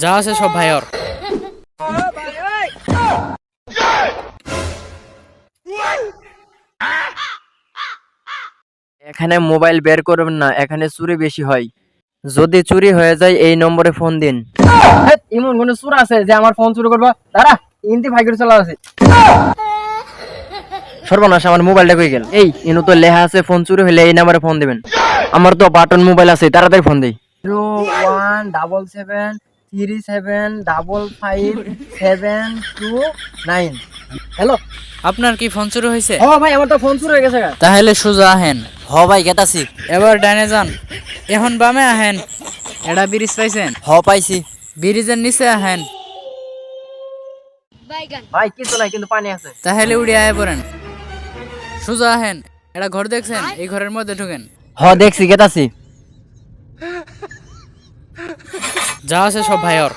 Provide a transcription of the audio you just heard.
যা আছে সব ভাইয়ের। এখানে মোবাইল বের করবেন না, এখানে চুরি বেশি হয়। যদি চুরি হয়ে যায় এই নম্বরে ফোন দিন। এমন কোন চোর আছে যে আমার ফোন চুরি করবো? দাঁড়া, ইন্টি ভাই করে চালা আছে। সর্বনাশ, আমার মোবাইলটা কই গেল? এই ইনু তো লেখা আছে ফোন চুরি হলে এই নাম্বারে ফোন দিবেন। আমার তো বাটন মোবাইল আছে, তাড়াতাড়ি ফোন দেই। 0177355729। হ্যালো। আপনার কি ফোন চুরি হয়েছে? ও ভাই, আমার তো ফোন চুরি হয়ে গেছে। তাহলে সোজা আহেন। হ ভাই, গেতাছি। এবার ডাইনে যান, এখন বামে আহেন। এটা ব্রিজ পাইছেন? হ পাইছি। ব্রিজের নিচে আহেন। ভাই কিছু নাই, কিন্তু পানি আছে। তাহলে উড়ে আয় পড়েন। সোজা আহেন, এটা ঘর দেখছেন? এই ঘরের মধ্যে ঢুকেন। হ দেখছি, গেতাছি। যা আছে সব ভাইয়ের।